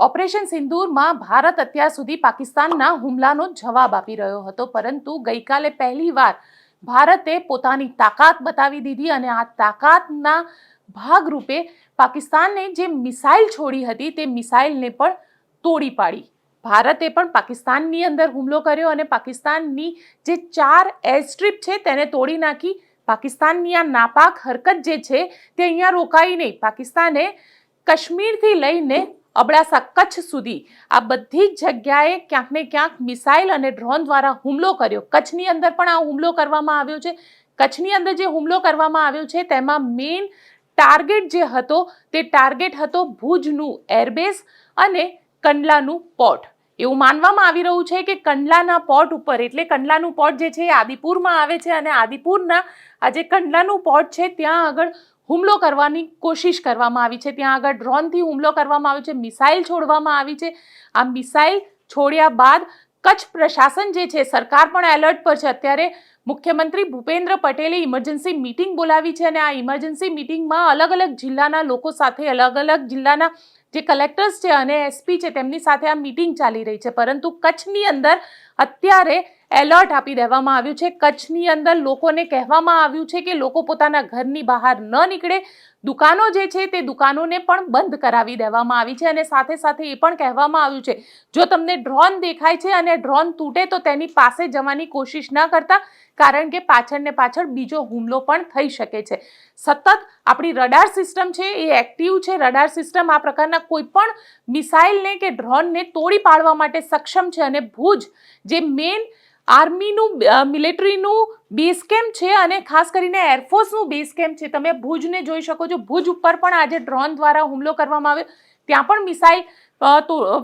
Operation સિંદૂરમાં Bharat અત્યાર સુધી પાકિસ્તાનના હુમલાનો જવાબ આપી રહ્યો હતો, પરંતુ ગઈકાલે પહેલીવાર ભારતે પોતાની તાકાત બતાવી દીધી અને આ તાકાતના ભાગરૂપે પાકિસ્તાને જે મિસાઇલ છોડી હતી તે મિસાઇલને પણ તોડી પાડી. ભારતે પણ પાકિસ્તાનની અંદર હુમલો કર્યો અને પાકિસ્તાનની જે 4 એરસ્ટ્રીપ છે તેને તોડી નાખી. પાકિસ્તાનની આ નાપાક હરકત જે છે તે અહીંયા રોકાઈ નહીં. પાકિસ્તાને કાશ્મીરથી લઈને અબડાસા કચ્છ સુધી આ બધી જ જગ્યાએ ક્યાંક ને ક્યાંક મિસાઇલ અને ડ્રોન દ્વારા હુમલો કર્યો. કચ્છની અંદર પણ આ હુમલો કરવામાં આવ્યો છે. કચ્છની અંદર જે હુમલો કરવામાં આવ્યો છે તેમાં મેઇન ટાર્ગેટ જે હતો તે ટાર્ગેટ હતો ભુજનું એરબેઝ અને કંડલાનું પોર્ટ. એવું માનવામાં આવી રહ્યું છે કે કંડલાના પોર્ટ ઉપર, એટલે કંડલાનું પોર્ટ જે છે એ આદિપુરમાં આવે છે અને આદિપુરના આ જે કંડલાનું પોર્ટ છે ત્યાં આગળ હુમલો કરવાની કોશિશ કરવામાં આવી છે. ત્યાં આગળ ડ્રોનથી હુમલો કરવામાં આવ્યો છે, મિસાઇલ છોડવામાં આવી છે. આ મિસાઇલ છોડ્યા બાદ કચ્છ પ્રશાસન જે છે, સરકાર પણ એલર્ટ પર છે. અત્યારે મુખ્યમંત્રી ભૂપેન્દ્ર પટેલે ઇમરજન્સી મીટિંગ બોલાવી છે અને આ ઇમરજન્સી મીટિંગમાં અલગ અલગ જિલ્લાના લોકો સાથે, અલગ અલગ જિલ્લાના જે કલેક્ટર્સ છે અને એસપી છે તેમની સાથે આ મીટિંગ ચાલી રહી છે. પરંતુ કચ્છની અંદર અત્યારે એલર્ટ આપી દેવામાં આવ્યું છે. કચ્છની અંદર લોકોને કહેવામાં આવ્યું છે કે લોકો પોતાના ઘરની બહાર ન નીકળે. દુકાનો જે છે તે દુકાનોને પણ બંધ કરાવી દેવામાં આવી છે અને સાથે સાથે એ પણ કહેવામાં આવ્યું છે જો તમને ડ્રોન દેખાય છે અને ડ્રોન તૂટે તો તેની પાસે જવાની કોશિશ ન કરતા, કારણ કે પાછળ ને પાછળ બીજો હુમલો પણ થઈ શકે છે. સતત આપણી રડાર સિસ્ટમ છે એ એક્ટિવ છે. રડાર સિસ્ટમ આ પ્રકારના કોઈ પણ મિસાઇલને કે ડ્રોનને તોડી પાડવા માટે સક્ષમ છે અને ભુજ જે મેઇન આર્મીનું મિલિટરીનું બેઝ કેમ્પ છે અને ખાસ કરીને એરફોર્સનું બેઝ કેમ્પ છે, તમે ભુજને જોઈ શકો છો. ભુજ ઉપર પણ આજે ડ્રોન દ્વારા હુમલો કરવામાં આવ્યો. ત્યાં પણ મિસાઇલ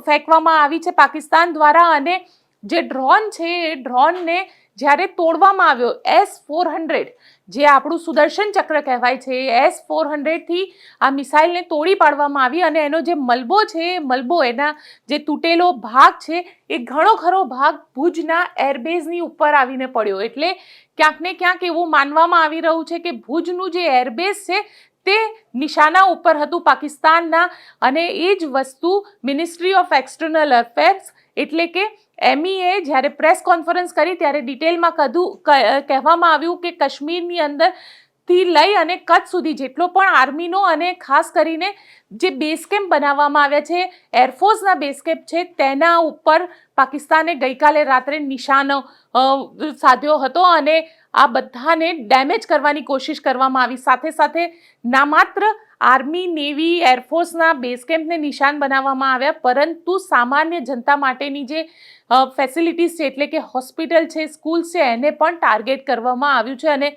ફેંકવામાં આવી છે પાકિસ્તાન દ્વારા અને જે ડ્રોન છે એ ડ્રોનને જ્યારે તોડવામાં આવ્યો, S-400 જે આપણું સુદર્શન ચક્ર કહેવાય છે, S-400 થી આ મિસાઇલને તોડી પાડવામાં આવી અને એનો જે મલબો છે, મલબો એના જે તૂટેલો ભાગ છે એ ઘણો ખરો ભાગ ભુજના એરબેઝની ઉપર આવીને પડ્યો. એટલે ક્યાંક ને ક્યાંક એવું માનવામાં આવી રહ્યું છે કે ભુજનું જે એરબેઝ છે તે નિશાના ઉપર હતું પાકિસ્તાનના અને એ જ વસ્તુ મિનિસ્ટ્રી ઓફ એક્સટર્નલ અફેર્સ એટલે કે MEA જ્યારે પ્રેસ કોન્ફરન્સ કરી ત્યારે ડિટેલમાં કહેવામાં આવ્યું કે કાશ્મીરની અંદરથી લઈ અને કચ્છ સુધી જેટલો પણ આર્મીનો અને ખાસ કરીને જે બેઝ કેમ્પ બનાવવામાં આવ્યા છે, એરફોર્સના બેઝ કેમ્પ છે, તેના ઉપર પાકિસ્તાને ગઈકાલે રાત્રે નિશાનો સાધ્યો હતો અને આ બધાને ડેમેજ કરવાની કોશિશ કરવામાં આવી. સાથે સાથે ના માત્ર આર્મી, નેવી, એરફોર્સના બેઝ કેમ્પને નિશાન બનાવવામાં આવ્યા, પરંતુ સામાન્ય જનતા માટેની જે ફેસિલિટીઝ છે એટલે કે હોસ્પિટલ છે, સ્કૂલ છે, એને પણ ટાર્ગેટ કરવામાં આવ્યું છે. અને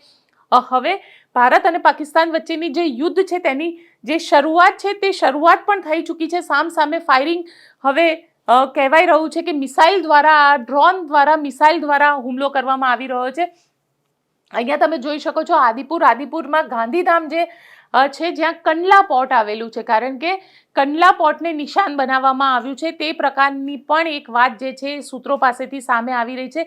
હવે ભારત અને પાકિસ્તાન વચ્ચેની જે યુદ્ધ છે તેની જે શરૂઆત છે તે શરૂઆત પણ થઈ ચૂકી છે. સામે ફાયરિંગ હવે કહેવાય રહ્યું છે કે મિસાઇલ દ્વારા, ડ્રોન દ્વારા, મિસાઇલ દ્વારા હુમલો કરવામાં આવી રહ્યો છે. અહીંયા તમે જોઈ શકો છો આદિપુરમાં ગાંધીધામ જે છે જ્યાં કંડલા પોર્ટ આવેલું છે, કારણ કે કંડલા પોર્ટને નિશાન બનાવવામાં આવ્યું છે. તે પ્રકારની પણ એક વાત જે છે સૂત્રો પાસેથી સામે આવી રહી છે.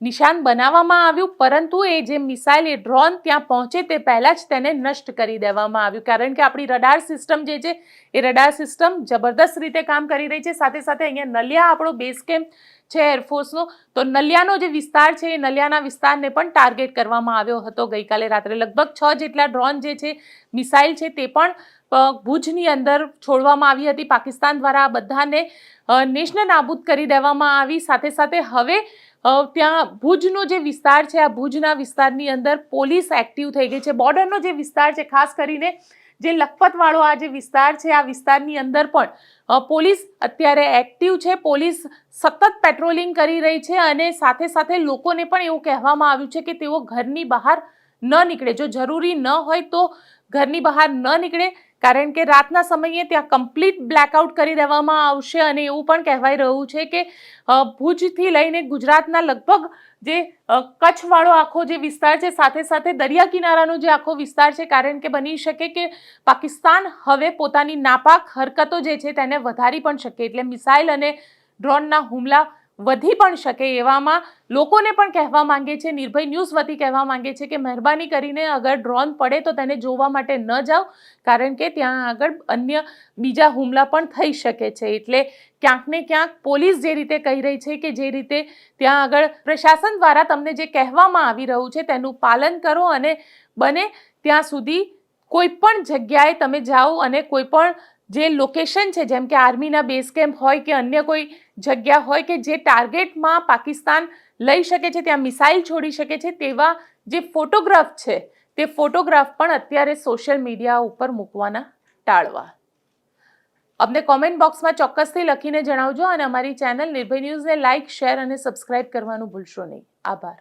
નિશાન બનાવવામાં આવ્યું, પરંતુ એ જે મિસાઇલ, એ ડ્રોન ત્યાં પહોંચે તે પહેલાં જ તેને નષ્ટ કરી દેવામાં આવ્યું, કારણ કે આપણી રડાર સિસ્ટમ જે છે એ રડાર સિસ્ટમ જબરદસ્ત રીતે કામ કરી રહી છે. સાથે સાથે અહીંયા નલિયા આપણો બેઝ કેમ્પ છે એરફોર્સનો, તો નલિયાનો જે વિસ્તાર છે એ નલિયાના વિસ્તારને પણ ટાર્ગેટ કરવામાં આવ્યો હતો ગઈકાલે રાત્રે. લગભગ 6 જેટલા ડ્રોન જે છે, મિસાઇલ છે તે પણ ભુજની અંદર છોડવામાં આવી હતી પાકિસ્તાન દ્વારા. આ બધાને નેશને નાબૂદ કરી દેવામાં આવી. સાથે સાથે હવે ત્યાં ભુજનો જે વિસ્તાર છે, આ ભુજના વિસ્તારની અંદર પોલીસ એક્ટિવ થઈ ગઈ છે. બોર્ડરનો જે વિસ્તાર છે, ખાસ કરીને જે લખપતવાળો આ જે વિસ્તાર છે, આ વિસ્તારની અંદર પણ પોલીસ અત્યારે એક્ટિવ છે. પોલીસ સતત પેટ્રોલિંગ કરી રહી છે અને સાથે સાથે લોકોને પણ એવું કહેવામાં આવ્યું છે કે તેઓ ઘરની બહાર ન નીકળે. જો જરૂરી ન હોય તો ઘરની બહાર ન નીકળે, કારણ કે રાતના સમયે ત્યાં કમ્પ્લીટ બ્લેકઆઉટ કરી દેવામાં આવશે. અને એવું પણ કહેવાય રહ્યું છે કે ભુજથી લઈને ગુજરાતના લગભગ જે કચ્છવાળો આખો જે વિસ્તાર છે, સાથે સાથે દરિયા કિનારાનો જે આખો વિસ્તાર છે, કારણ કે બની શકે કે પાકિસ્તાન હવે પોતાની નાપાક હરકતો જે છે તેને વધારી પણ શકે. એટલે મિસાઇલ અને ડ્રોનના હુમલા વધી પણ શકે એવામાં લોકોને પણ કહેવા માંગે છે, નિર્ભય ન્યૂઝ વતી કહેવા માંગે છે કે મહેરબાની કરીને અગર ડ્રોન પડે તો તેને જોવા માટે ન જાઓ, કારણ કે ત્યાં આગળ અન્ય બીજા હુમલા પણ થઈ શકે છે. એટલે ક્યાંક ને ક્યાંક પોલીસ જે રીતે કહી રહી છે કે જે રીતે ત્યાં આગળ પ્રશાસન દ્વારા તમને જે કહેવામાં આવી રહ્યું છે તેનું પાલન કરો અને બને ત્યાં સુધી કોઈ પણ જગ્યાએ તમે જાઓ અને કોઈ પણ જે લોકેશન છે, જેમ કે આર્મીના બેઝ કેમ્પ હોય કે અન્ય કોઈ જગ્યા હોય કે જે ટાર્ગેટમાં પાકિસ્તાન લઈ શકે છે, ત્યાં મિસાઇલ છોડી શકે છે, તેવા જે ફોટોગ્રાફ છે તે ફોટોગ્રાફ પણ અત્યારે સોશિયલ મીડિયા ઉપર મૂકવાના ટાળવા. અમને કોમેન્ટ બોક્સમાં ચોક્કસથી લખીને જણાવજો અને અમારી ચેનલ નિર્ભય ન્યૂઝને લાઇક, શેર અને સબસ્ક્રાઇબ કરવાનું ભૂલશો નહીં. આભાર.